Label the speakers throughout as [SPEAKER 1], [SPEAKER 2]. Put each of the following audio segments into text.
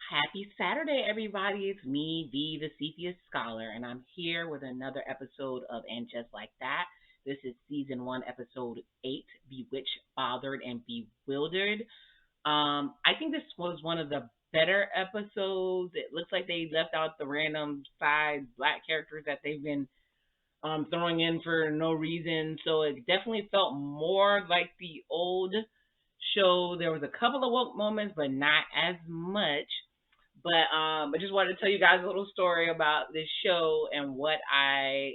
[SPEAKER 1] Happy Saturday, everybody. It's me, V, the Cepheus Scholar, and I'm here with another episode of And Just Like That. This is season 1, episode 8, Bewitched, Bothered, and Bewildered. I think this was one of the better episodes. It looks like they left out the random side black characters that they've been throwing in for no reason. So it definitely felt more like the old show. There was a couple of woke moments, but not as much. But I just wanted to tell you guys a little story about this show and what I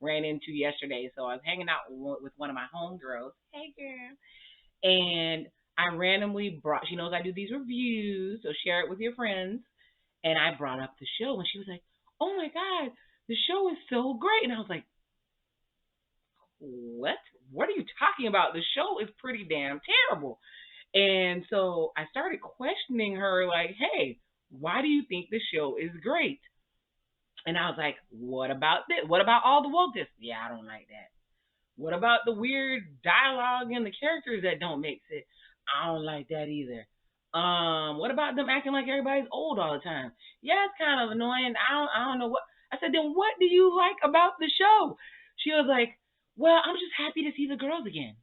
[SPEAKER 1] ran into yesterday. So I was hanging out with one of my homegirls. Hey, girl. And I randomly brought, she knows I do these reviews, so share it with your friends. And I brought up the show, and she was like, oh my God, the show is so great. And I was like, what? What are you talking about? The show is pretty damn terrible. And so I started questioning her, like, hey, why do you think the show is great? And I was like, what about this? What about all the wokeness? Yeah, I don't like that. What about the weird dialogue and the characters that don't make sense? I don't like that either. What about them acting like everybody's old all the time? Yeah, it's kind of annoying. I don't know what. I said, then what do you like about the show? She was like, well, I'm just happy to see the girls again.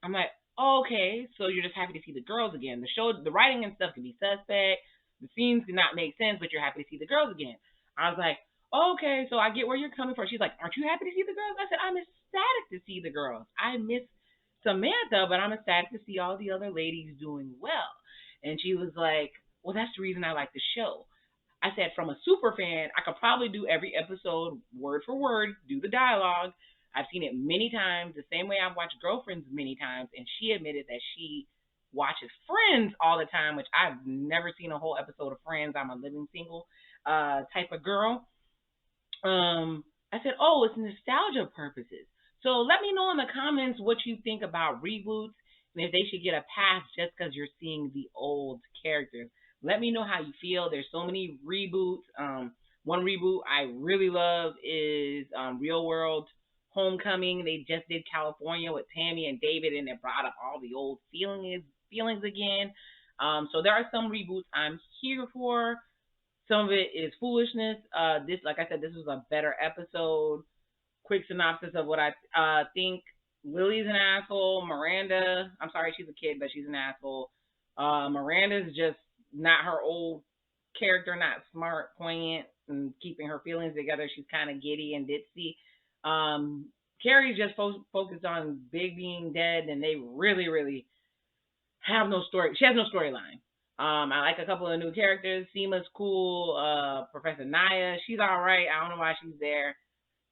[SPEAKER 1] I'm like, oh, okay, so you're just happy to see the girls again. The show, the writing and stuff can be suspect. The scenes do not make sense, but you're happy to see the girls again. I was like, oh, okay, so I get where you're coming from. She's like, aren't you happy to see the girls? I said, I'm ecstatic to see the girls. I miss Samantha, but I'm ecstatic to see all the other ladies doing well. And she was like, well, that's the reason I like the show. I said, from a super fan, I could probably do every episode word for word, do the dialogue. I've seen it many times, the same way I've watched Girlfriends many times, and she admitted that she watches Friends all the time, which I've never seen a whole episode of Friends. I'm a living single type of girl. I said, oh, it's nostalgia purposes. So let me know in the comments what you think about reboots and if they should get a pass just because you're seeing the old characters. Let me know how you feel. There's so many reboots. One reboot I really love is Real World Homecoming. They just did California with Tammy and David, and it brought up all the old feelings again. So there are some reboots I'm here for. Some of it is foolishness. This, like I said, this was a better episode. Quick synopsis of what I think. Lily's an asshole. Miranda, I'm sorry, she's a kid, but she's an asshole. Miranda's just not her old character, not smart, poignant, and keeping her feelings together. She's kind of giddy and ditzy. Carrie's just focused on Big being dead, and they really have no story. She has no storyline. I like a couple of new characters. Sema's cool. Professor Naya, she's all right. I don't know why she's there.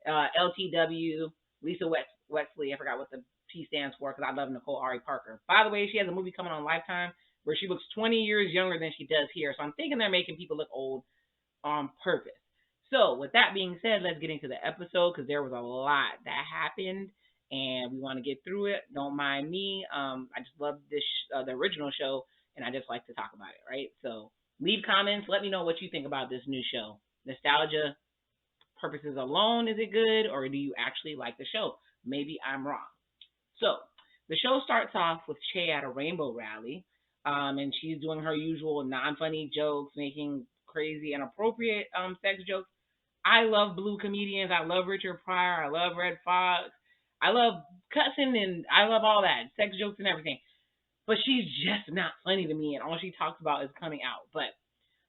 [SPEAKER 1] LTW, Lisa Wesley. I forgot what the T stands for because I love Nicole Ari Parker. By the way, she has a movie coming on Lifetime where she looks 20 years younger than she does here. So I'm thinking they're making people look old on purpose. So with that being said, let's get into the episode because there was a lot that happened and we want to get through it. Don't mind me. I just love this the original show, and I just like to talk about it, right? So leave comments. Let me know what you think about this new show. Nostalgia purposes alone, is it good, or do you actually like the show? Maybe I'm wrong. So the show starts off with Che at a rainbow rally, and she's doing her usual non-funny jokes, making crazy, inappropriate sex jokes. I love blue comedians. I love Richard Pryor. I love Red Fox. I love cussing and I love all that, sex jokes and everything. But she's just not funny to me, and all she talks about is coming out. But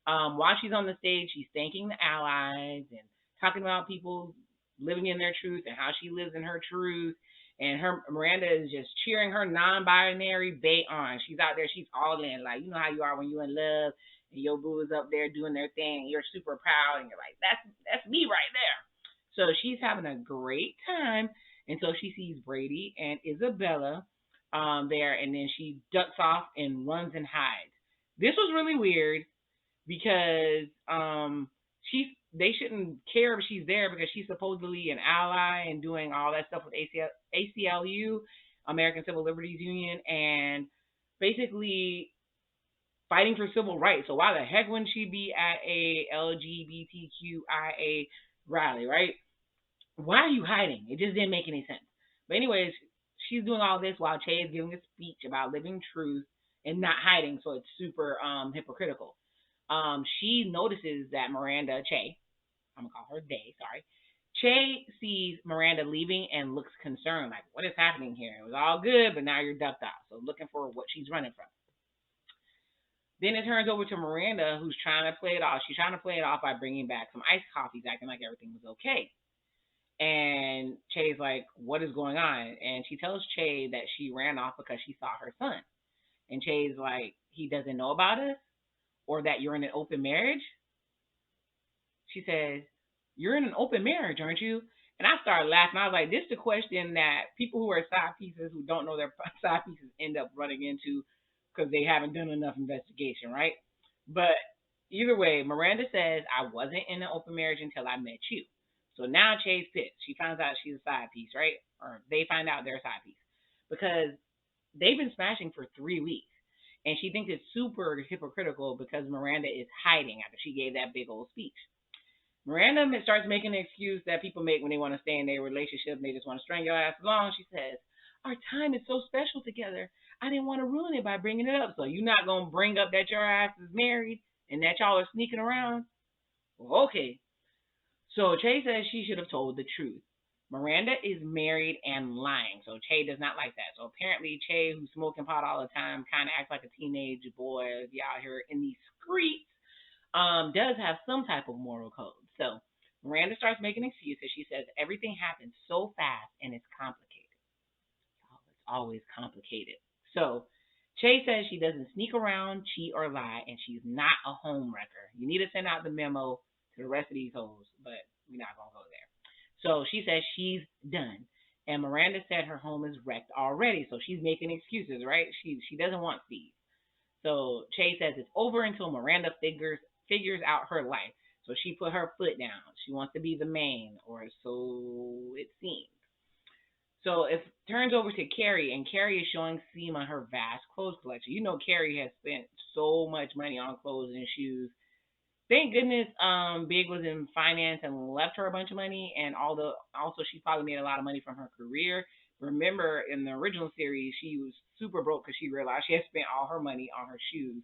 [SPEAKER 1] while she's on the stage, she's thanking the allies and talking about people living in their truth and how she lives in her truth. And her Miranda is just cheering her non-binary bae on. She's out there, she's all in, like, you know how you are when you're in love and your boo is up there doing their thing and you're super proud and you're like, that's me right there. So she's having a great time until she sees Brady and Isabella there, and then she ducks off and runs and hides. This was really weird because they shouldn't care if she's there because she's supposedly an ally and doing all that stuff with ACLU, American Civil Liberties Union, and basically fighting for civil rights. So why the heck wouldn't she be at a LGBTQIA rally, right? Why are you hiding? It just didn't make any sense. But anyways, she's doing all this while Che is giving a speech about living truth and not hiding, so it's super hypocritical. She notices that Miranda Che, I'm gonna call her Day, sorry. Che sees Miranda leaving and looks concerned, like, what is happening here? It was all good, but now you're ducked out. So looking for what she's running from. Then it turns over to Miranda, who's trying to play it off. She's trying to play it off by bringing back some iced coffees, acting like everything was okay. And Che's like, what is going on? And she tells Che that she ran off because she saw her son. And Che's like, he doesn't know about us or that you're in an open marriage? She says, you're in an open marriage, aren't you? And I started laughing. I was like, this is the question that people who are side pieces who don't know their side pieces end up running into because they haven't done enough investigation, right? But either way, Miranda says, I wasn't in an open marriage until I met you. So now Che's pissed. She finds out she's a side piece, right? Or they find out they're a side piece. Because they've been smashing for 3 weeks. And she thinks it's super hypocritical because Miranda is hiding after she gave that big old speech. Miranda starts making an excuse that people make when they want to stay in their relationship and they just want to string your ass along. She says, our time is so special together. I didn't want to ruin it by bringing it up. So you're not going to bring up that your ass is married and that y'all are sneaking around? Well, okay. So Che says she should have told the truth. Miranda is married and lying, so Che does not like that. So apparently Che, who's smoking pot all the time, kind of acts like a teenage boy out here in these streets, does have some type of moral code. So Miranda starts making excuses. She says everything happens so fast and it's complicated. Oh, it's always complicated. So Che says she doesn't sneak around, cheat, or lie, and she's not a home wrecker. You need to send out the memo to the rest of these hoes, but we're not going to go there. So she says she's done. And Miranda said her home is wrecked already, so she's making excuses, right? She doesn't want Steve. So Che says it's over until Miranda figures out her life. So she put her foot down. She wants to be the main, or so it seems. So it turns over to Carrie, and Carrie is showing Sema her vast clothes collection. You know, Carrie has spent so much money on clothes and shoes. Thank goodness Big was in finance and left her a bunch of money, and also she probably made a lot of money from her career. Remember, in the original series, she was super broke because she realized she had spent all her money on her shoes,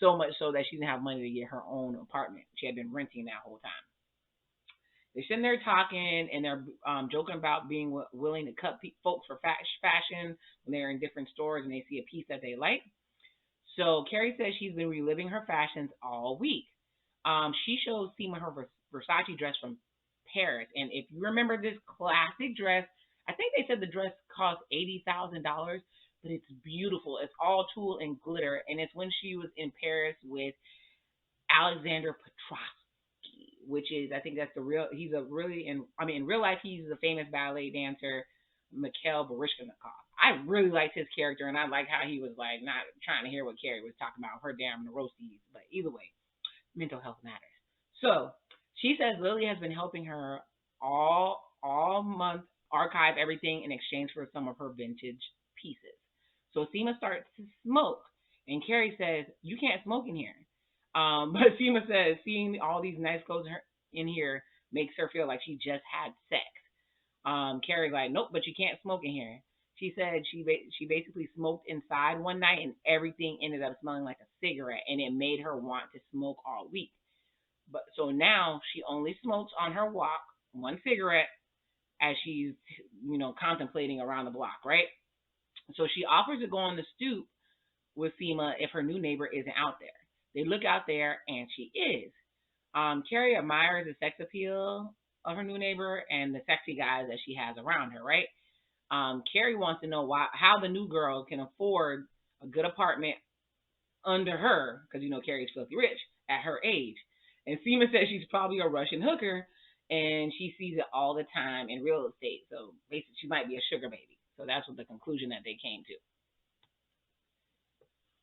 [SPEAKER 1] so much so that she didn't have money to get her own apartment. She had been renting that whole time. They're sitting there talking, and they're joking about being willing to cut folks for fashion when they're in different stores and they see a piece that they like. So Carrie says she's been reliving her fashions all week. She shows Sema her Versace dress from Paris, and if you remember this classic dress, I think they said the dress cost $80,000, but it's beautiful. It's all tulle and glitter, and it's when she was in Paris with Alexander Petrovsky, which is, I think that's the real. He's a really in real life he's a famous ballet dancer, Mikhail Baryshnikov. I really liked his character, and I like how he was like not trying to hear what Carrie was talking about her damn neuroses. But either way, mental health matters. So she says Lily has been helping her all month archive everything in exchange for some of her vintage pieces. So Sema starts to smoke, and Carrie says you can't smoke in here. But Sema says seeing all these nice clothes in here makes her feel like she just had sex. Carrie's like, nope, but you can't smoke in here. She said she basically smoked inside one night and everything ended up smelling like a cigarette and it made her want to smoke all week. But so now she only smokes on her walk one cigarette as she's contemplating around the block, right? So she offers to go on the stoop with Sema if her new neighbor isn't out there. They look out there and she is. Carrie admires the sex appeal of her new neighbor and the sexy guys that she has around her, right? Carrie wants to know how the new girl can afford a good apartment under her, because Carrie's filthy rich at her age. And Sema says she's probably a Russian hooker, and she sees it all the time in real estate. So basically, she might be a sugar baby. So that's what the conclusion that they came to.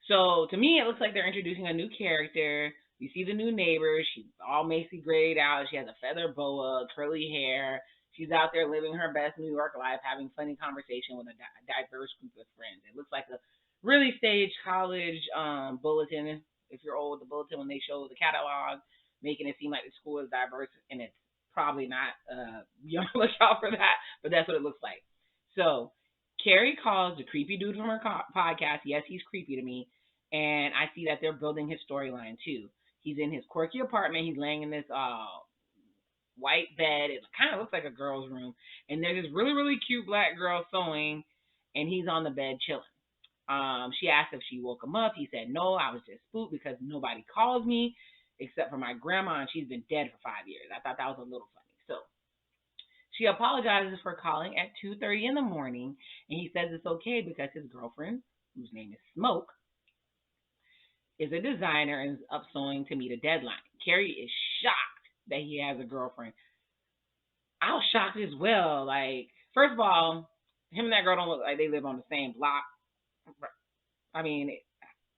[SPEAKER 1] So to me, it looks like they're introducing a new character. You see the new neighbor. She's all Macy grayed out. She has a feather boa, curly hair. She's out there living her best New York life, having funny conversation with a diverse group of friends. It looks like a really staged college bulletin. If you're old, the bulletin when they show the catalog, making it seem like the school is diverse, and it's probably not. You don't look out for that, but that's what it looks like. So Carrie calls the creepy dude from her podcast. Yes, he's creepy to me. And I see that they're building his storyline too. He's in his quirky apartment. He's laying in this white bed. It kind of looks like a girl's room. And there's this really, really cute black girl sewing, and he's on the bed chilling. She asked if she woke him up. He said no. I was just spooked because nobody calls me except for my grandma, and she's been dead for 5 years. I thought that was a little funny. So she apologizes for calling at 2:30 in the morning, and he says it's okay because his girlfriend, whose name is Smoke, is a designer and is up sewing to meet a deadline. Carrie is shocked that he has a girlfriend. I was shocked as well. Like, first of all, him and that girl don't look like they live on the same block. I mean,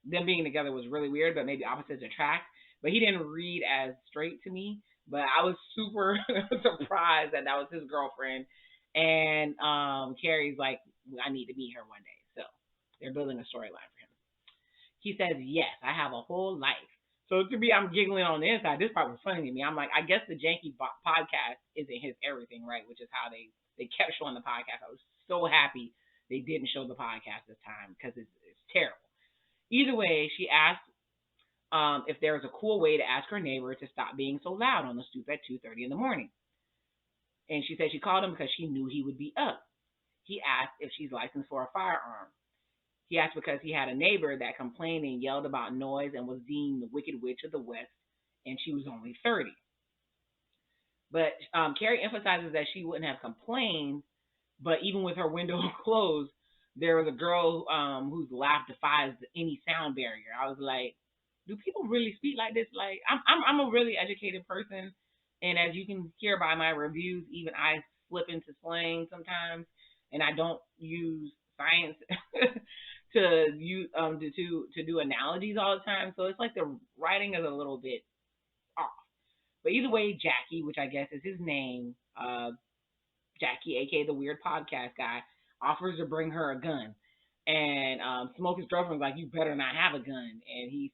[SPEAKER 1] them being together was really weird, but maybe opposites attract. But he didn't read as straight to me. But I was super surprised that that was his girlfriend. And Carrie's like, I need to meet her one day. So they're building a storyline for him. He says, yes, I have a whole life. So to me, I'm giggling on the inside. This part was funny to me. I'm like, I guess the janky podcast isn't his everything, right? Which is how they kept showing the podcast. I was so happy they didn't show the podcast this time because it's terrible. Either way, she asked if there was a cool way to ask her neighbor to stop being so loud on the stoop at 2:30 in the morning. And she said she called him because she knew he would be up. He asked if she's licensed for a firearm. He asked because he had a neighbor that complained and yelled about noise and was deemed the Wicked Witch of the West, and she was only 30. But Carrie emphasizes that she wouldn't have complained, but even with her window closed, there was a girl whose laugh defies any sound barrier. I was like, do people really speak like this? Like, I'm a really educated person, and as you can hear by my reviews, even I slip into slang sometimes, and I don't use science to do analogies all the time. So it's like the writing is a little bit off. But either way, Jackie, which I guess is his name, Jackie, aka the weird podcast guy, offers to bring her a gun. And Smokey's girlfriend's like, you better not have a gun. And he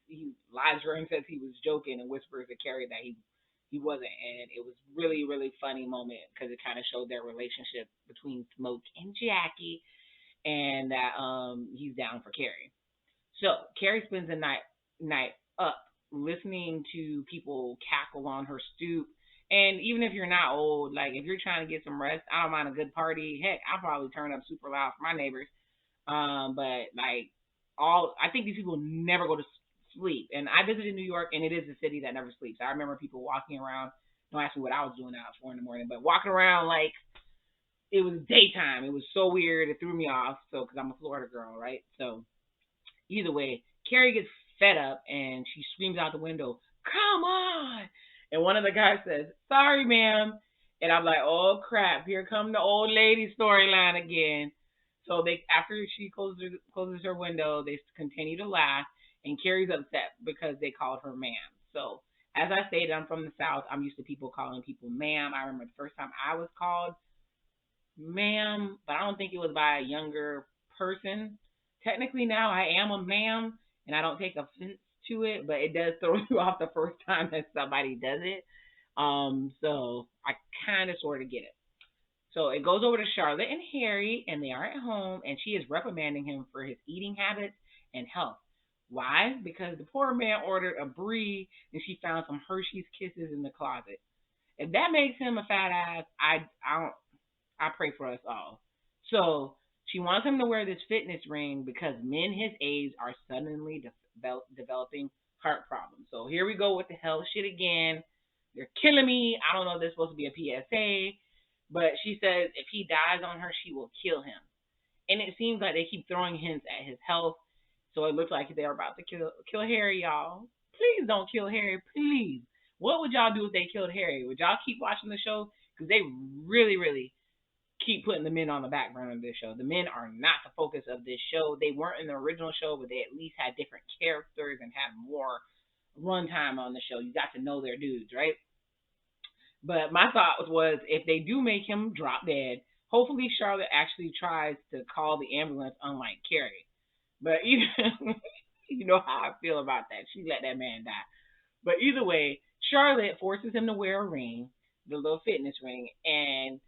[SPEAKER 1] lies to her and says he was joking and whispers to Carrie that he wasn't. And it was really, really funny moment because it kind of showed their relationship between Smoke and Jackie, and that he's down for Carrie. So Carrie spends the night up listening to people cackle on her stoop. And even if you're not old, like if you're trying to get some rest, I don't mind a good party. Heck, I'll probably turn up super loud for my neighbors. But like I think these people never go to sleep. And I visited New York, and it is a city that never sleeps. I remember people walking around. Don't ask me what I was doing at 4 in the morning, but walking around like it was daytime. It was so weird. It threw me off. So, because I'm a Florida girl, right? So, either way, Carrie gets fed up and she screams out the window, "Come on!" And one of the guys says, "Sorry, ma'am." And I'm like, "Oh crap! Here come the old lady storyline again." So after she closes her window, they continue to laugh, and Carrie's upset because they called her ma'am. So as I stated, I'm from the South. I'm used to people calling people ma'am. I remember the first time I was called ma'am, but I don't think it was by a younger person. Technically now I am a ma'am, and I don't take offense to it, but it does throw you off the first time that somebody does it. So I kind of sort of get it. So it goes over to Charlotte and Harry, and they are at home, and she is reprimanding him for his eating habits and health. Why? Because the poor man ordered a brie, and she found some Hershey's Kisses in the closet. If that makes him a fat ass, I pray for us all. So she wants him to wear this fitness ring because men his age are suddenly developing heart problems. So here we go with the health shit again. They're killing me. I don't know if there's supposed to be a PSA. But she says if he dies on her, she will kill him. And it seems like they keep throwing hints at his health. So it looks like they're about to kill Harry, y'all. Please don't kill Harry, please. What would y'all do if they killed Harry? Would y'all keep watching the show? Because they really, really keep putting the men on the back burner of this show. The men are not the focus of this show. They weren't in the original show, but they at least had different characters and had more runtime on the show. You got to know their dudes, right? But my thought was if they do make him drop dead, hopefully Charlotte actually tries to call the ambulance, unlike Carrie. But either, you know how I feel about that. She let that man die. But either way, Charlotte forces him to wear a ring, the little fitness ring, and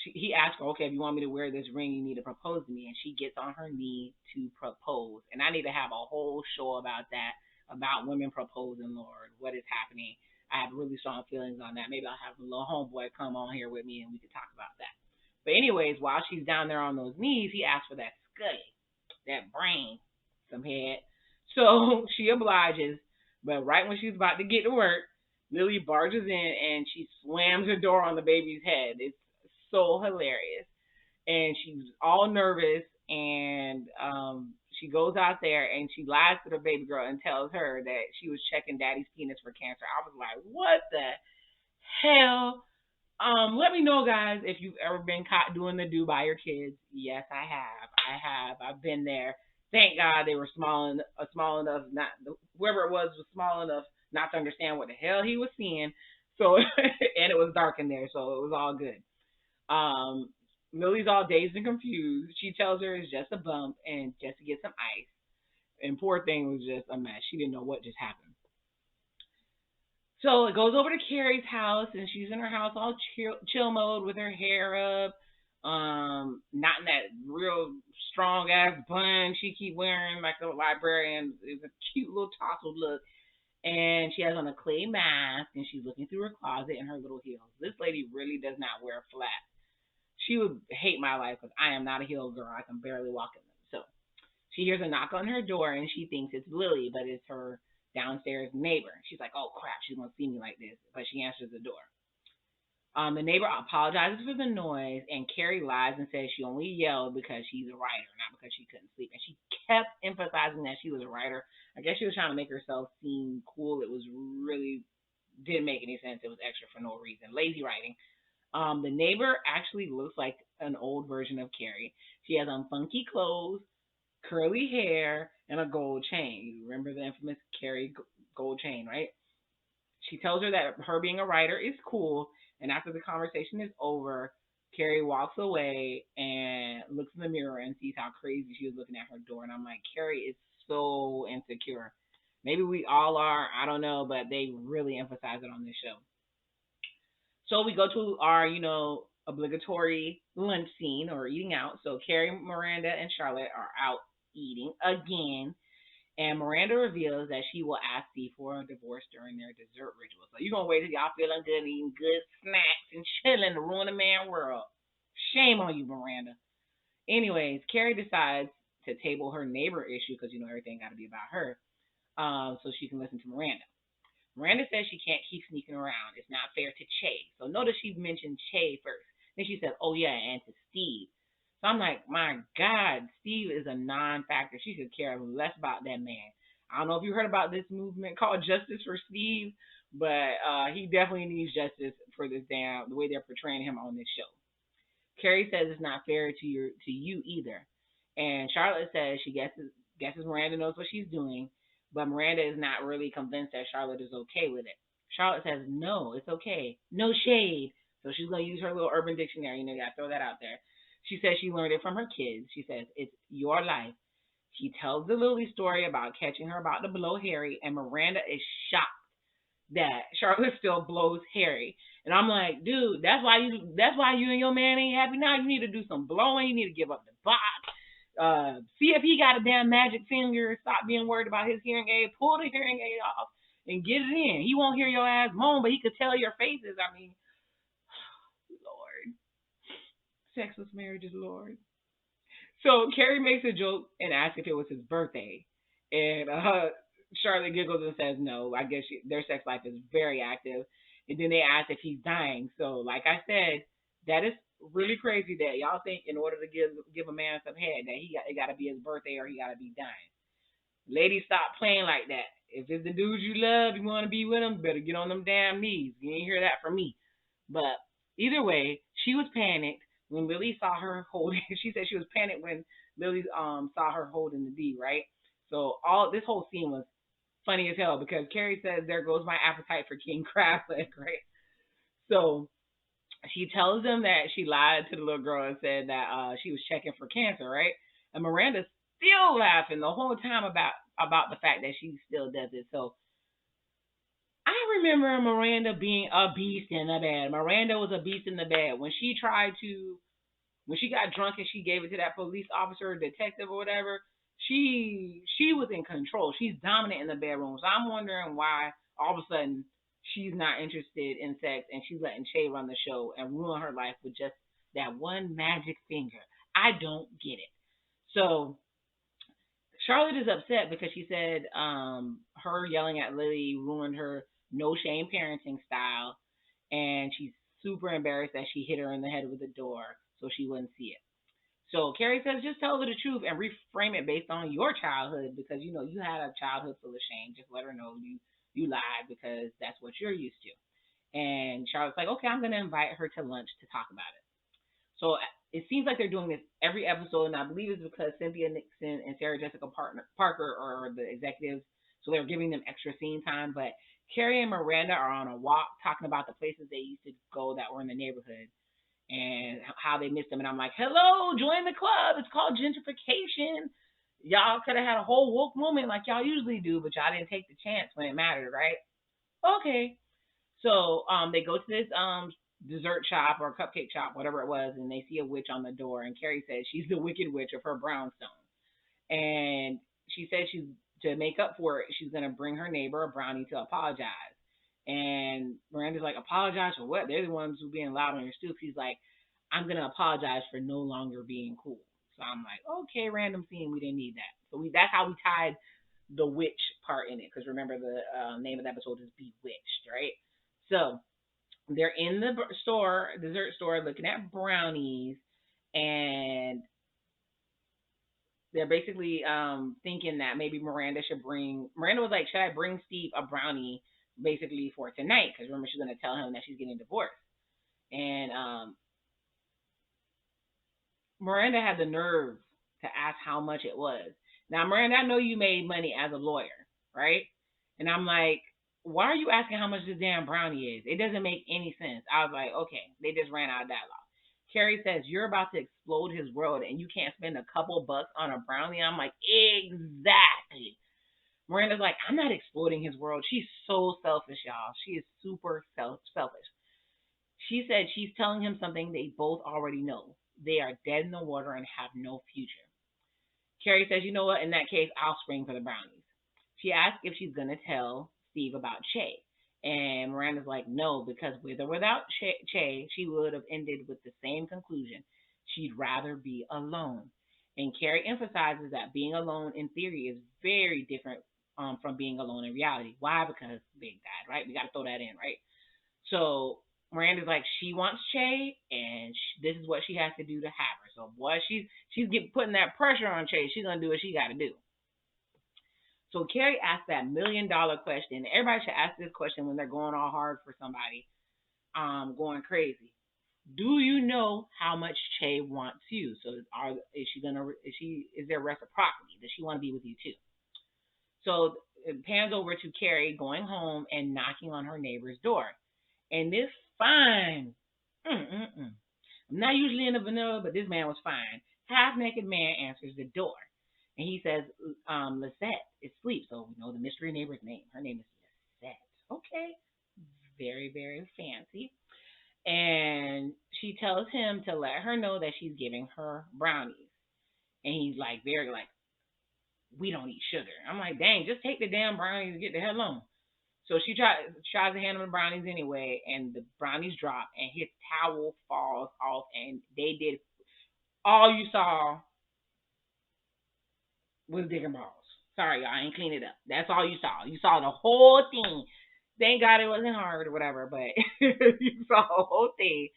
[SPEAKER 1] he asks her, okay, if you want me to wear this ring, you need to propose to me. And she gets on her knee to propose. And I need to have a whole show about that. about women proposing, Lord. What is happening? I have really strong feelings on that. Maybe I'll have a little homeboy come on here with me and we can talk about that. But anyways, while she's down there on those knees, he asks for that scully, that brain, some head. So she obliges, but right when she's about to get to work, Lily barges in and she slams the door on the baby's head. It's so hilarious. And she's all nervous and she goes out there and she lies to the baby girl and tells her that she was checking daddy's penis for cancer. I was like, what the hell? Let me know, guys, if you've ever been caught doing the do by your kids. Yes, I have. I have. I've been there. Thank God they were small enough. Not whoever it was small enough not to understand what the hell he was seeing. So and it was dark in there, so it was all good. Um, Millie's all dazed and confused. She tells her it's just a bump and just to get some ice. And poor thing was just a mess. She didn't know what just happened. So it goes over to Carrie's house, and she's in her house all chill mode with her hair up, not in that real strong ass bun she keep wearing like a librarian. It's a cute little tousled look, and she has on a clay mask, and she's looking through her closet in her little heels. This lady really does not wear flats. She would hate my life because I am not a heel girl. I can barely walk in them. So she hears a knock on her door and she thinks it's Lily, but it's her downstairs neighbor. She's like, oh crap, she's gonna see me like this. But she answers the door. The neighbor apologizes for the noise, and Carrie lies and says she only yelled because she's a writer, not because she couldn't sleep. And she kept emphasizing that she was a writer. I guess she was trying to make herself seem cool. It was really didn't make any sense. It was extra for no reason. Lazy writing. The neighbor actually looks like an old version of Carrie. She has on funky clothes, curly hair, and a gold chain. You remember the infamous Carrie gold chain, right? She tells her that her being a writer is cool, and after the conversation is over, Carrie walks away and looks in the mirror and sees how crazy she was looking at her door. And I'm like, Carrie is so insecure. Maybe we all are, I don't know, but they really emphasize it on this show. So we go to our, obligatory lunch scene or eating out. So Carrie, Miranda, and Charlotte are out eating again. And Miranda reveals that she will ask Steve for a divorce during their dessert ritual. So you're going to wait till y'all feeling good, eating good snacks and chilling to ruin a man world. Shame on you, Miranda. Anyways, Carrie decides to table her neighbor issue because, everything got to be about her, so she can listen to Miranda. Miranda says she can't keep sneaking around. It's not fair to Che. So notice she mentioned Che first. Then she said, oh, yeah, and to Steve. So I'm like, my God, Steve is a non-factor. She could care less about that man. I don't know if you heard about this movement called Justice for Steve, but he definitely needs justice for the way they're portraying him on this show. Carrie says it's not fair to you either. And Charlotte says she guesses Miranda knows what she's doing, but Miranda is not really convinced that Charlotte is okay with it. Charlotte says, no, it's okay. No shade. So she's going to use her little urban dictionary. You got to throw that out there. She says she learned it from her kids. She says, it's your life. She tells the Lily story about catching her about to blow Harry, and Miranda is shocked that Charlotte still blows Harry. And I'm like, dude, that's why you and your man ain't happy now. You need to do some blowing. You need to give up the box. See if he got a damn magic finger. Stop being worried about his hearing aid. Pull the hearing aid off and get it in. He won't hear your ass moan, but he could tell your faces. I mean, Lord. Sexless marriages, Lord. So Carrie makes a joke and asks if it was his birthday. And Charlotte giggles and says no. I guess their sex life is very active. And then they ask if he's dying. So, like I said, that is really crazy that y'all think in order to give a man some head that it got to be his birthday or he got to be dying. Ladies, stop playing like that. If it's the dude you love, you want to be with him, better get on them damn knees. You ain't hear that from me. But either way, she was panicked when Lily saw her holding. She said she was panicked when Lily saw her holding the D, right? So this whole scene was funny as hell because Carrie says, there goes my appetite for king crab leg, right? So she tells them that she lied to the little girl and said that she was checking for cancer, right? And Miranda's still laughing the whole time about the fact that she still does it. So I remember Miranda being a beast in the bed. Miranda was a beast in the bed. When she got drunk and she gave it to that police officer or detective or whatever, she was in control. She's dominant in the bedroom. So I'm wondering why all of a sudden she's not interested in sex and she's letting Che run the show and ruin her life with just that one magic finger. I don't get it. So Charlotte is upset because she said her yelling at Lily ruined her no shame parenting style, and she's super embarrassed that she hit her in the head with a door so she wouldn't see it. So Carrie says, just tell her the truth and reframe it based on your childhood because you know you had a childhood full of shame. Just let her know you lied because that's what you're used to. And Charlotte's like, okay, I'm gonna invite her to lunch to talk about it. So it seems like they're doing this every episode, and I believe it's because Cynthia Nixon and Sarah Jessica Parker are the executives, so they're giving them extra scene time. But Carrie and Miranda are on a walk talking about the places they used to go that were in the neighborhood and how they missed them. And I'm like, hello, join the club. It's called gentrification. Y'all could have had a whole woke moment like y'all usually do, but y'all didn't take the chance when it mattered, right? Okay. So they go to this dessert shop or cupcake shop, whatever it was, and they see a witch on the door. And Carrie says she's the wicked witch of her brownstone, and she says she's to make up for it. She's gonna bring her neighbor a brownie to apologize. And Miranda's like, apologize for what? They're the ones who being loud on your stoop. He's like, I'm gonna apologize for no longer being cool. So I'm like, okay, random scene. We didn't need that. So that's how we tied the witch part in it. Because remember the name of the episode is Bewitched, right? So they're in the store, dessert store, looking at brownies, and they're basically thinking that maybe Miranda should bring. Miranda was like, should I bring Steve a brownie basically for tonight? Because remember, she's going to tell him that she's getting divorced. And Miranda had the nerve to ask how much it was. Now, Miranda, I know you made money as a lawyer, right? And I'm like, why are you asking how much this damn brownie is? It doesn't make any sense. I was like, okay, they just ran out of dialogue. Carrie says, you're about to explode his world and you can't spend a couple bucks on a brownie. I'm like, exactly. Miranda's like, I'm not exploding his world. She's so selfish, y'all. She is super selfish. She said she's telling him something they both already know. They are dead in the water and have no future. Carrie says, you know what? In that case, I'll spring for the brownies. She asks if she's going to tell Steve about Che. And Miranda's like, no, because with or without Che, she would have ended with the same conclusion. She'd rather be alone. And Carrie emphasizes that being alone in theory is very different from being alone in reality. Why? Because Big died, right? We got to throw that in, right? So Miranda's like, she wants Che, and this is what she has to do to have her. So, boy, she's putting that pressure on Che. She's gonna do what she got to do. So Carrie asked that $1 million question. Everybody should ask this question when they're going all hard for somebody, going crazy. Do you know how much Che wants you? So is there reciprocity? Does she want to be with you too? So it pans over to Carrie going home and knocking on her neighbor's door. And this fine, I'm not usually in the vanilla, but this man was fine. Half naked man answers the door. And he says, Lisette is asleep. So we know the mystery neighbor's name. Her name is Lisette. Okay. Very, very fancy. And she tells him to let her know that she's giving her brownies. And he's like, very like, we don't eat sugar. I'm like, dang, just take the damn brownies and get the hell on. So she tries to hand him the brownies anyway, and the brownies drop, and his towel falls off, and they did. All you saw was dick and balls. Sorry, y'all, I ain't clean it up. That's all you saw. You saw the whole thing. Thank God it wasn't hard or whatever, but you saw the whole thing.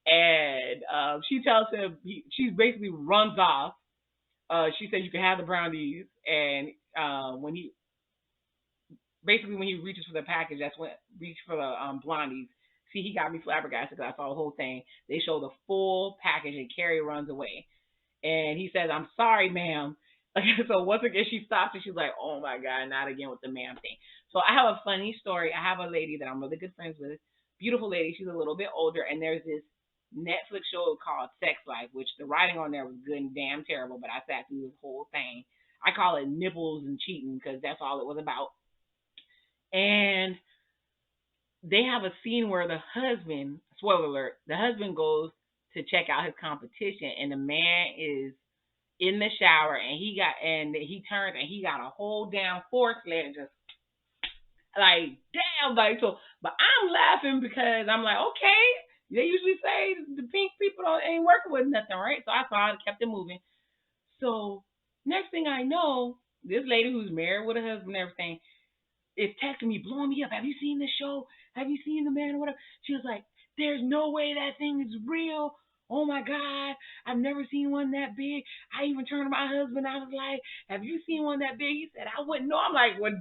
[SPEAKER 1] And she tells him, she basically runs off. She said you can have the brownies, and when he reaches for the package, that's when reach for the blondies. See, he got me flabbergasted because I saw the whole thing. They show the full package, and Carrie runs away. And he says, I'm sorry, ma'am. So once again, she stops and she's like, oh my God, not again with the ma'am thing. So I have a funny story. I have a lady that I'm really good friends with. Beautiful lady. She's a little bit older. And there's this Netflix show called Sex Life, which the writing on there was good and damn terrible, but I sat through this whole thing. I call it nipples and cheating because that's all it was about. And they have a scene where the husband, spoiler alert, the husband goes to check out his competition, and the man is in the shower, and he turns and he got a whole damn fork leg just like damn like so. But I'm laughing because I'm like, okay, they usually say the pink people don't ain't working with nothing, right? So I saw it, kept it moving. So next thing I know, this lady who's married with a husband and everything is texting me, blowing me up. Have you seen this show? Have you seen the man or whatever? She was like, there's no way that thing is real. Oh my God, I've never seen one that big. I even turned to my husband. I was like, have you seen one that big? He said, I wouldn't know. I'm like, what?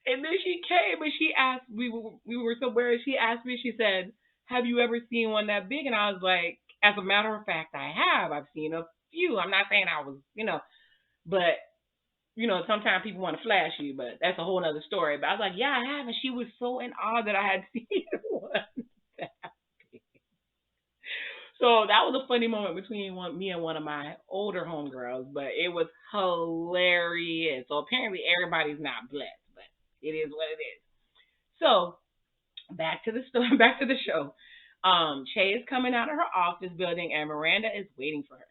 [SPEAKER 1] And then she came and she asked, we were somewhere, and she asked me, she said, have you ever seen one that big? And I was like, as a matter of fact, I have. I've seen a few. I'm not saying I was, but sometimes people want to flash you, but that's a whole other story. But I was like, yeah, I have. And she was so in awe that I had seen one. So that was a funny moment between me and one of my older homegirls, but it was hilarious. So apparently everybody's not blessed, but it is what it is. So back to the story, back to the show. Che is coming out of her office building, and Miranda is waiting for her.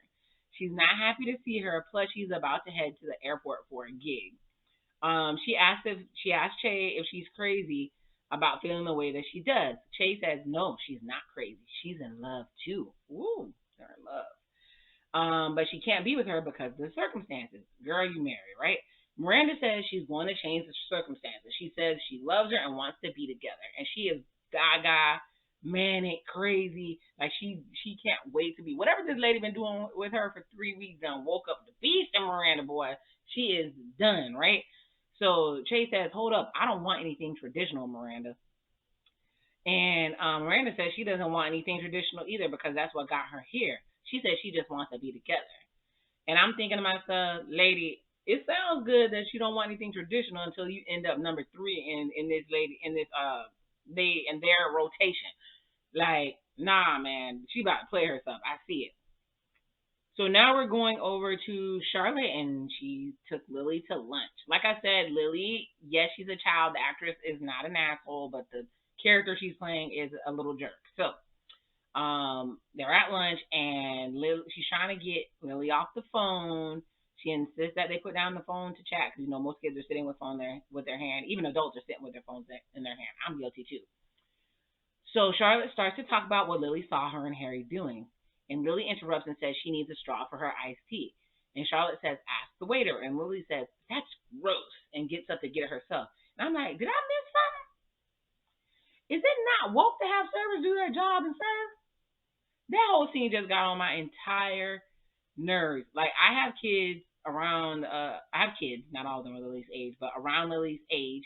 [SPEAKER 1] She's not happy to see her. Plus, she's about to head to the airport for a gig. She asked Che if she's crazy about feeling the way that she does. Che says no, she's not crazy. She's in love too. Ooh, they're in love. But she can't be with her because of the circumstances. Girl, you married, right? Miranda says she's going to change the circumstances. She says she loves her and wants to be together, and she is gaga, manic, crazy. Like she can't wait to be. Whatever this lady been doing with her for 3 weeks, done woke up the beast in Miranda, boy. She is done, right? So Chase says, "Hold up, I don't want anything traditional, Miranda." And Miranda says she doesn't want anything traditional either because that's what got her here. She says she just wants to be together. And I'm thinking to myself, lady, it sounds good that you don't want anything traditional until you end up number three in this lady in this they in their rotation. Like, nah, man, she about to play herself. I see it. So now we're going over to Charlotte, and she took Lily to lunch. Like I said, Lily, yes, she's a child. The actress is not an asshole, but the character she's playing is a little jerk. So they're at lunch, and she's trying to get Lily off the phone. She insists that they put down the phone to chat because most kids are sitting with their hand. Even adults are sitting with their phones in their hand. I'm guilty too. So Charlotte starts to talk about what Lily saw her and Harry doing, and Lily interrupts and says she needs a straw for her iced tea. And Charlotte says, "Ask the waiter." And Lily says, "That's gross," and gets up to get it herself. And I'm like, did I miss something? Is it not woke to have servers do their job and serve? That whole scene just got on my entire nerves. Like I have kids around I have kids, not all of them are Lily's age, but around Lily's age,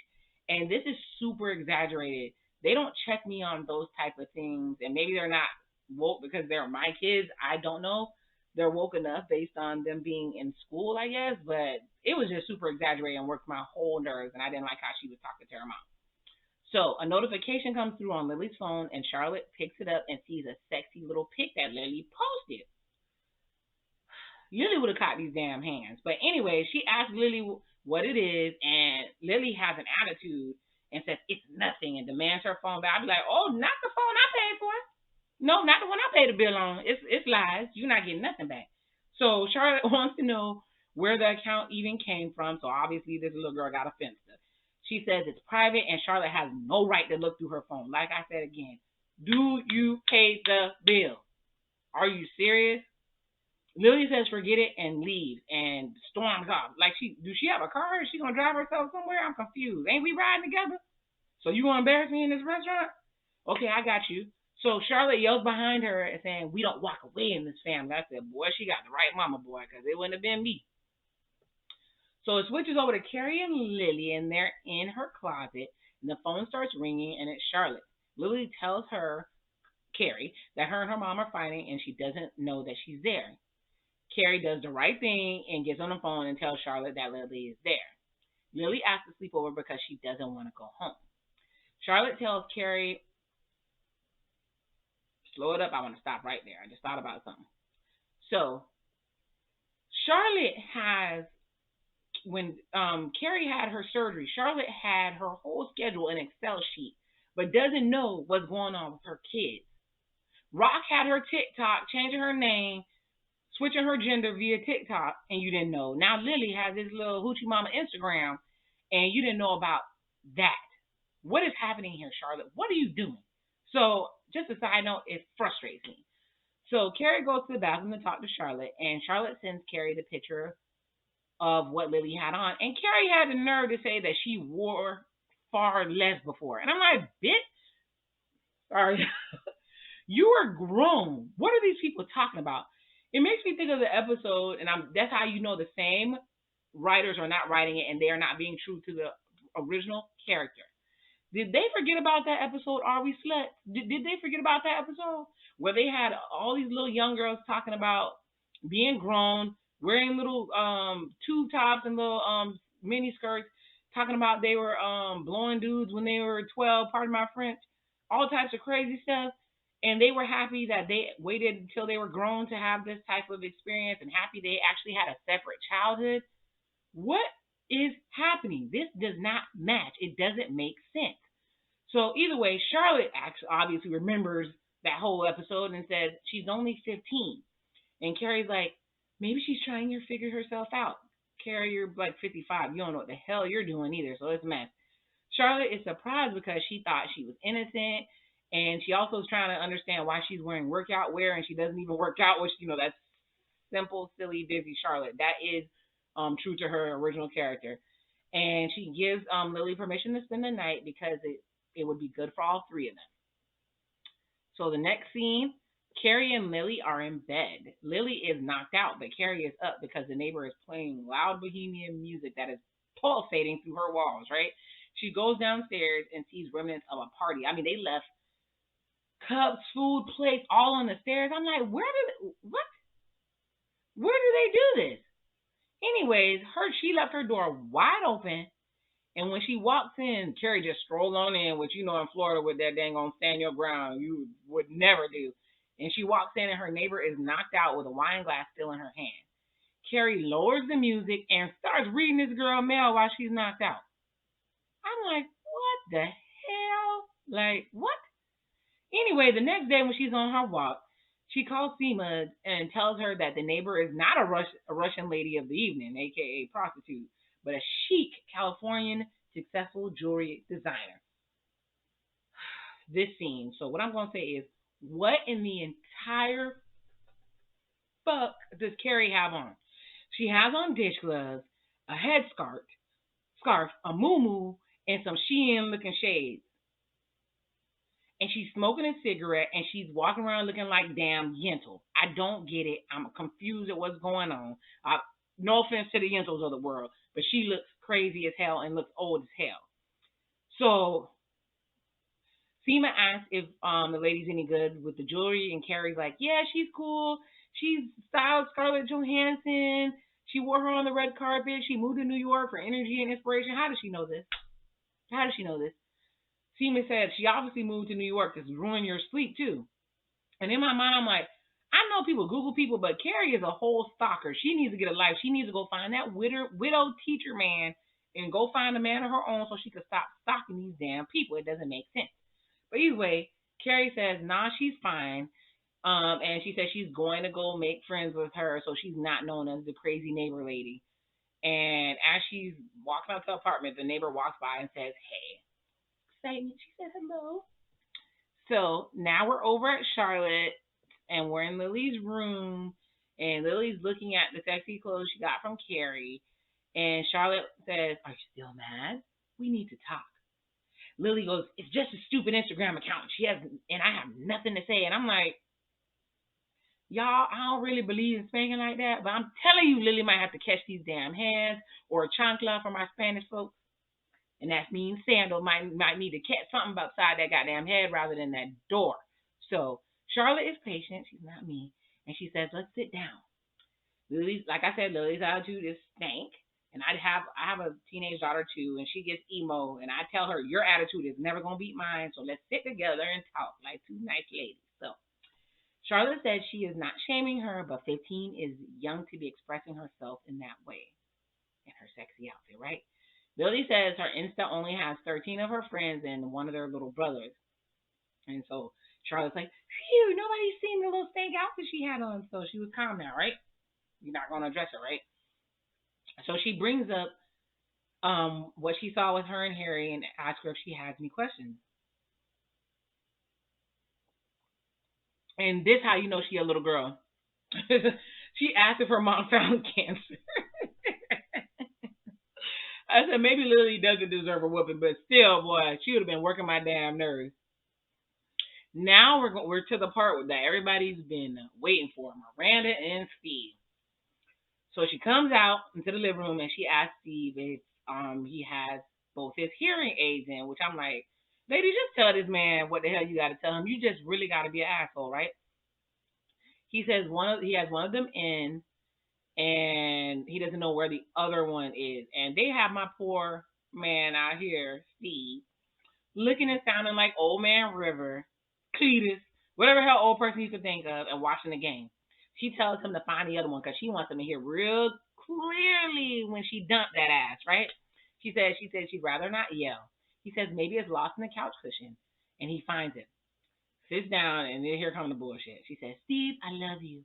[SPEAKER 1] and this is super exaggerated. They don't check me on those type of things, and maybe they're not woke because they're my kids. I don't know. They're woke enough based on them being in school, I guess, but it was just super exaggerated and worked my whole nerves, and I didn't like how she was talking to her mom. So a notification comes through on Lily's phone, and Charlotte picks it up and sees a sexy little pic that Lily posted. Lily would have caught these damn hands. But anyway, she asks Lily what it is, and Lily has an attitude and says it's nothing and demands her phone back. I'd be like, oh, not the phone I paid for. No, not the one I paid the bill on. It's lies. You're not getting nothing back. So Charlotte wants to know where the account even came from. So obviously this little girl got offended. She says it's private and Charlotte has no right to look through her phone. Like I said again, do you pay the bill? Are you serious? Lily says forget it and leaves and storms off. Like does she have a car? Is she gonna drive herself somewhere? I'm confused. Ain't we riding together? So you gonna embarrass me in this restaurant? Okay, I got you. So Charlotte yells behind her and saying, "We don't walk away in this family." I said, "Boy, she got the right mama, boy, because it wouldn't have been me." So it switches over to Carrie and Lily, and they're in her closet, and the phone starts ringing, and it's Charlotte. Lily tells Carrie, that her and her mom are fighting, and she doesn't know that she's there. Carrie does the right thing and gets on the phone and tells Charlotte that Lily is there. Lily asks to sleep over because she doesn't want to go home. Charlotte tells Carrie, slow it up, I want to stop right there. I just thought about something. So Charlotte has when Carrie had her surgery, Charlotte had her whole schedule in Excel sheet but doesn't know what's going on with her kids. Rock had her TikTok, changing her name, switching her gender via TikTok, and you didn't know. Now Lily has this little hoochie mama Instagram, and you didn't know about that. What is happening here, Charlotte? What are you doing? So, just a side note, it frustrates me. So Carrie goes to the bathroom to talk to Charlotte, and Charlotte sends Carrie the picture of what Lily had on. And Carrie had the nerve to say that she wore far less before. And I'm like, bitch, sorry, you are grown. What are these people talking about? It makes me think of the episode, and that's how you know the same writers are not writing it and they are not being true to the original character. Did they forget about that episode, Are We Sluts? Did they forget about that episode? Where they had all these little young girls talking about being grown, wearing little tube tops and little mini skirts, talking about they were blowing dudes when they were 12, pardon my French, all types of crazy stuff. And they were happy that they waited until they were grown to have this type of experience and happy they actually had a separate childhood. What is happening? This does not match. It doesn't make sense. So either way, Charlotte actually obviously remembers that whole episode and says she's only 15. And Carrie's like, maybe she's trying to figure herself out. Carrie, you're like 55. You don't know what the hell you're doing either, so it's a mess. Charlotte is surprised because she thought she was innocent. And she also is trying to understand why she's wearing workout wear and she doesn't even work out, which, that's simple, silly, busy Charlotte. That is true to her original character. And she gives Lily permission to spend the night because it would be good for all three of them. So the next scene, Carrie and Lily are in bed. Lily is knocked out, but Carrie is up because the neighbor is playing loud bohemian music that is pulsating through her walls, right? She goes downstairs and sees remnants of a party. I mean, they left cups, food, plates, all on the stairs. I'm like, what? Where do they do this? Anyways, she left her door wide open, and when she walks in, Carrie just strolled on in, which in Florida with that dang on stand your ground, you would never do. And she walks in, and her neighbor is knocked out with a wine glass still in her hand. Carrie lowers the music and starts reading this girl mail while she's knocked out. I'm like, what the hell? Like, what? Anyway, the next day when she's on her walk, she calls Sema and tells her that the neighbor is not a Russian lady of the evening, aka prostitute, but a chic Californian successful jewelry designer. This scene. So what I'm going to say is, what in the entire fuck does Carrie have on? She has on dish gloves, a scarf, a muumuu, and some Shein looking shades. And she's smoking a cigarette and she's walking around looking like damn Yentl. I don't get it. I'm confused at what's going on. No offense to the Yentls of the world, but she looks crazy as hell and looks old as hell. So Sema asks if the lady's any good with the jewelry, and Carrie's like, yeah, she's cool. She's styled Scarlett Johansson. She wore her on the red carpet. She moved to New York for energy and inspiration. How does she know this? Sema said she obviously moved to New York to ruin your sleep too. And in my mind, I'm like, I know people Google people, but Carrie is a whole stalker. She needs to get a life. She needs to go find that widow teacher man and go find a man of her own so she could stop stalking these damn people. It doesn't make sense. But anyway, Carrie says, nah, she's fine. And she says she's going to go make friends with her so she's not known as the crazy neighbor lady. And as she's walking out to the apartment, the neighbor walks by and says, hey. Excitement. She said hello. So now we're over at Charlotte and we're in Lily's room and Lily's looking at the sexy clothes she got from Carrie. And Charlotte says, are you still mad? We need to talk. Lily goes, it's just a stupid Instagram account. And I have nothing to say. And I'm like, y'all, I don't really believe in spanking like that, but I'm telling you, Lily might have to catch these damn hands or a chancla for my Spanish folks. And that means Sandal might need to catch something upside that goddamn head rather than that door. So Charlotte is patient. She's not me. And she says, let's sit down. Lily's, like I said, Lily's attitude is stank. And I have a teenage daughter too, and she gets emo. And I tell her, your attitude is never going to beat mine. So let's sit together and talk like two nice ladies. So Charlotte says she is not shaming her, but 15 is young to be expressing herself in that way. In her sexy outfit, right? Lily says her Insta only has 13 of her friends and one of their little brothers. And so Charlotte's like, phew, nobody's seen the little stank outfit she had on. So she was calm now, right? You're not going to address her, right? So she brings up what she saw with her and Harry and asks her if she has any questions. And this how you know she a little girl. She asked if her mom found cancer. I said maybe Lily doesn't deserve a whooping, but still, boy, she would have been working my damn nerves. Now we're to the part that everybody's been waiting for, Miranda and Steve. So she comes out into the living room and she asks Steve if he has both his hearing aids in, which I'm like, lady, just tell this man what the hell you got to tell him. You just really got to be an asshole, right? He says he has one of them in, and he doesn't know where the other one is. And they have my poor man out here, Steve, looking and sounding like Old Man River, Cletus, whatever hell old person you could think of, and watching the game. She tells him to find the other one because she wants him to hear real clearly when she dumped that ass, right? She said she'd rather not yell. He says maybe it's lost in the couch cushion, and he finds it. Sits down, and then here comes the bullshit. She says, Steve, I love you.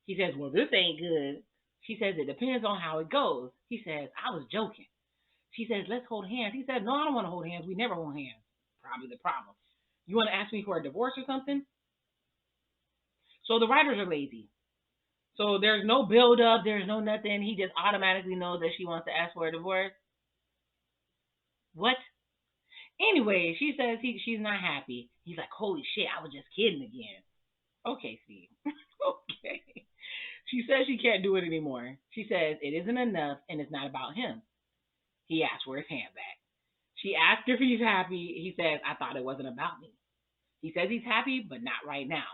[SPEAKER 1] He says, well, this ain't good. She says, it depends on how it goes. He says, I was joking. She says, let's hold hands. He said, no, I don't want to hold hands. We never hold hands. Probably the problem. You want to ask me for a divorce or something? So the writers are lazy. So there's no build up. There's no nothing. He just automatically knows that she wants to ask for a divorce. What? Anyway, she says she's not happy. He's like, holy shit, I was just kidding again. Okay, Steve. Okay. She says she can't do it anymore. She says it isn't enough and it's not about him. He asked for his hand back. She asked if he's happy. He says, I thought it wasn't about me. He says he's happy, but not right now.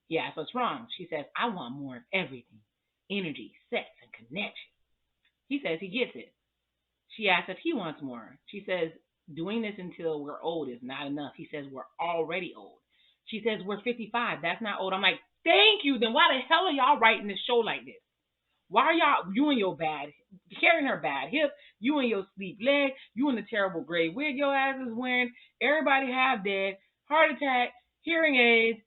[SPEAKER 1] He asks what's wrong. She says, I want more of everything. Energy, sex, and connection. He says he gets it. She asks if he wants more. She says, doing this until we're old is not enough. He says, we're already old. She says, we're 55. That's not old. I'm like, thank you. Then why the hell are y'all writing this show like this? Why are y'all, you and your bad, carrying her bad hip, you and your sleep leg, you and the terrible gray wig your ass is wearing, everybody half dead, heart attack, hearing aids,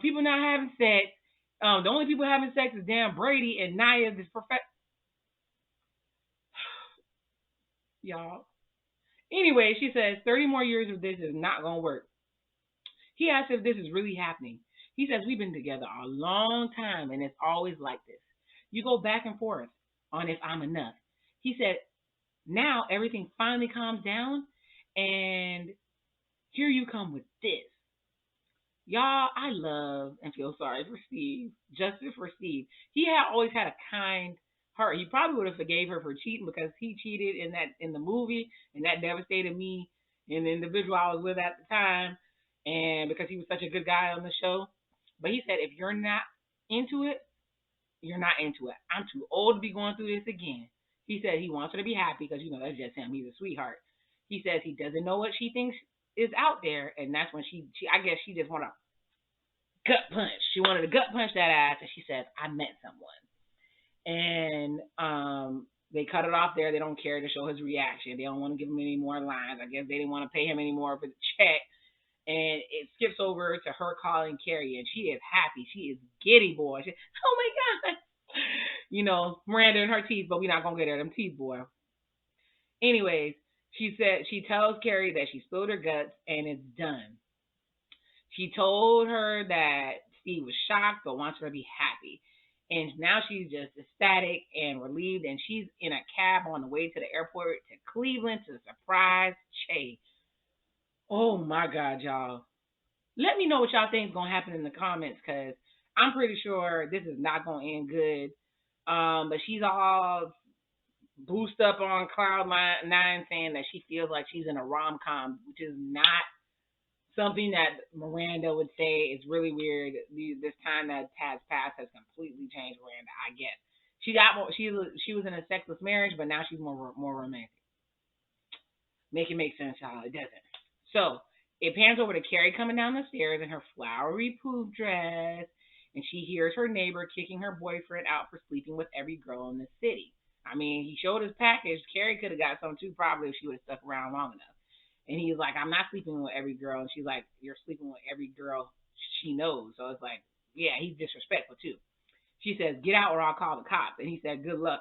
[SPEAKER 1] people not having sex. The only people having sex is damn Brady and Naya, this y'all. Anyway, she says 30 more years of this is not going to work. He asks if this is really happening. He says we've been together a long time and it's always like this. You go back and forth on if I'm enough. He said, now everything finally calms down and here you come with this. Y'all, I love and feel sorry for Steve. Justice for Steve. He had always had a kind heart. He probably would have forgave her for cheating because he cheated in the movie and that devastated me and the individual I was with at the time and because he was such a good guy on the show. But he said if you're not into it, you're not into it. I'm too old to be going through this again. He said he wants her to be happy because, that's just him. He's a sweetheart. He says he doesn't know what she thinks is out there. And that's when she I guess she just want to gut punch. She wanted to gut punch that ass. And she says, I met someone. And they cut it off there. They don't care to show his reaction. They don't want to give him any more lines. I guess they didn't want to pay him any more for the check. And it skips over to her calling Carrie, and she is happy. She is giddy, boy. Oh my God. Miranda and her teeth, but we're not going to get her them teeth, boy. Anyways, she tells Carrie that she spilled her guts, and it's done. She told her that Steve was shocked, but wants her to be happy. And now she's just ecstatic and relieved, and she's in a cab on the way to the airport to Cleveland to surprise Che. Oh my God, y'all. Let me know what y'all think is going to happen in the comments because I'm pretty sure this is not going to end good. But she's all boosted up on cloud nine saying that she feels like she's in a rom-com, which is not something that Miranda would say. Is really weird. This time that has passed has completely changed Miranda, I guess. She got more, she was in a sexless marriage, but now she's more romantic. Make it make sense, y'all. It doesn't. So it pans over to Carrie coming down the stairs in her flowery poop dress, and she hears her neighbor kicking her boyfriend out for sleeping with every girl in the city. I mean, he showed his package. Carrie could have got some too, probably, if she would have stuck around long enough. And he's like, I'm not sleeping with every girl. And she's like, you're sleeping with every girl she knows. So it's like, yeah, he's disrespectful too. She says, get out or I'll call the cops. And he said, good luck.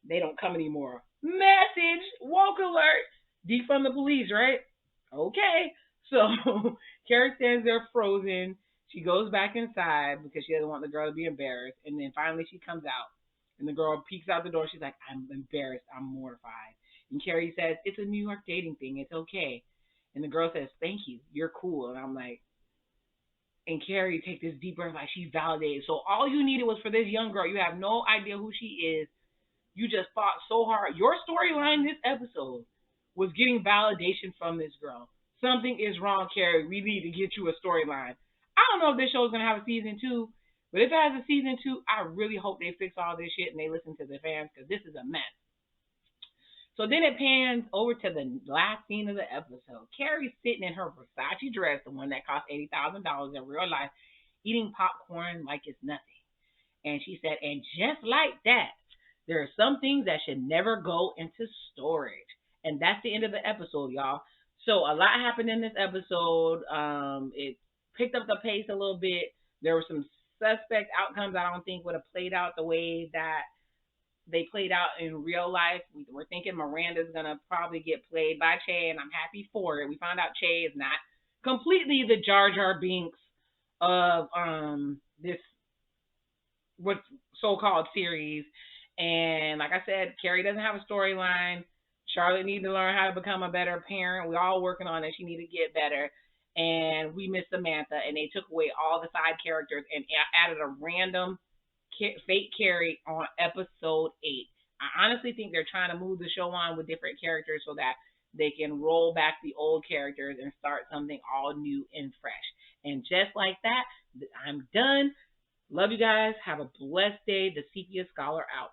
[SPEAKER 1] They don't come anymore. Message, woke alert, defund the police, right? Okay. So Carrie stands there frozen. She goes back inside because she doesn't want the girl to be embarrassed. And then finally she comes out. And the girl peeks out the door. She's like, I'm embarrassed. I'm mortified. And Carrie says, it's a New York dating thing. It's okay. And the girl says, thank you. You're cool. And I'm like, and Carrie take this deep breath like she validated. So all you needed was for this young girl. You have no idea who she is. You just fought so hard. Your storyline this episode was getting validation from this girl. Something is wrong, Carrie. We need to get you a storyline. I don't know if this show is gonna have a season 2, but if it has a season 2, I really hope they fix all this shit and they listen to the fans because this is a mess. So then it pans over to the last scene of the episode. Carrie's sitting in her Versace dress, the one that cost $80,000 in real life, eating popcorn like it's nothing. And she said, and just like that, there are some things that should never go into storage. And that's the end of the episode, y'all. So a lot happened in this episode. It picked up the pace a little bit. There were some suspect outcomes I don't think would have played out the way that they played out in real life. We're thinking Miranda's gonna probably get played by Che, and I'm happy for it. We found out Che is not completely the Jar Jar Binks of this what's so-called series. And like I said, Carrie doesn't have a storyline. Charlotte needs to learn how to become a better parent. We're all working on it. She needs to get better. And we miss Samantha, and they took away all the side characters and added a random fake Carrie on episode 8. I honestly think they're trying to move the show on with different characters so that they can roll back the old characters and start something all new and fresh. And just like that, I'm done. Love you guys. Have a blessed day. The Sepia Scholar out.